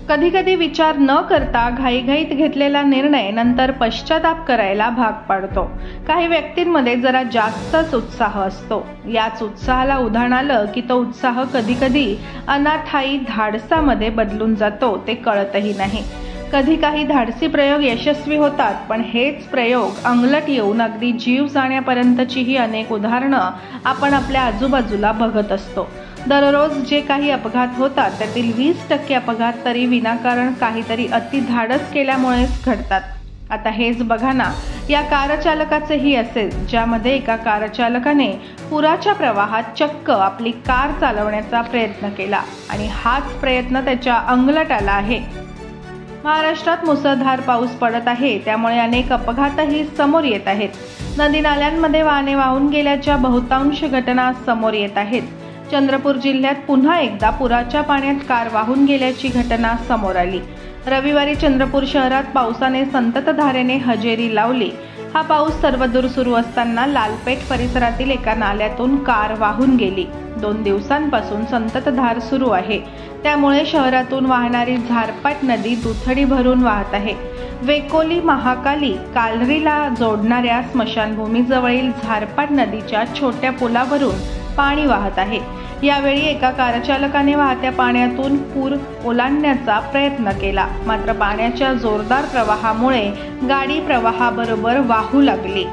कधी कधी विचार न करता घाईघाईत घेतलेला निर्णय नंतर पश्चाताप करायला भाग पाडतो। काही व्यक्तींमध्ये जरा जास्तच उत्साह असतो। याच उत्साहाला उधाण आलं की तो उत्साह कधी कधी अनाठायी धाडसामध्ये बदलून जातो, ते कळतही नाही। कधी काही धाडसी प्रयोग यशस्वी होतात, पण हेच प्रयोग अंगलट येऊन अगदी जीव जाण्यापर्यंतचीही अनेक उदाहरणं आपण आपल्या आजूबाजूला बघत असतो। दररोज जे काही अपघात होतात त्यातील 20% अपघात तरी विनाकारण काहीतरी अतिधाडस केल्यामुळेच घडतात। आता हेच बघा ना, या कारचालकाचेही असेल, ज्यामध्ये एका कारचालकाने पुराच्या प्रवाहात चक्क आपली कार चालवण्याचा प्रयत्न केला आणि हाच प्रयत्न त्याच्या अंगलट आला आहे। महाराष्ट्रात मुसळधार पाऊस पडत आहे, त्यामुळे अनेक अपघातही समोर येत आहेत। नदी नाल्यांमध्ये वाहने वाहून गेल्याच्या बहुतांश घटना समोर येत आहेत। चंद्रपूर जिल्ह्यात पुन्हा एकदा पुराच्या पाण्यात कार वाहून गेल्याची घटना समोर आली। रविवारी चंद्रपूर शहरात पावसाने संततधारेने हजेरी लावली। हा पाऊस सर्वदूर सुरू असताना लालपेठ परिसरातील एका नाल्यातून कार वाहून गेली। 2 दिवसांपासून संततधार सुरू आहे, त्यामुळे शहरातून वाहणारी झारपाट नदी दुथडी भरून वाहत आहे। वेकोली महाकाली कालरीला जोडणाऱ्या स्मशानभूमीजवळील झारपाट नदीच्या छोट्या पुलावरून पाणी वाहत आहे। यावेळी एका कारचालकाने वाहत्या पाण्यातून पूर ओलांडण्याचा प्रयत्न केला, मात्र पाण्याच्या जोरदार प्रवाहामुळे गाडी प्रवाहाबरोबर वाहू लागली।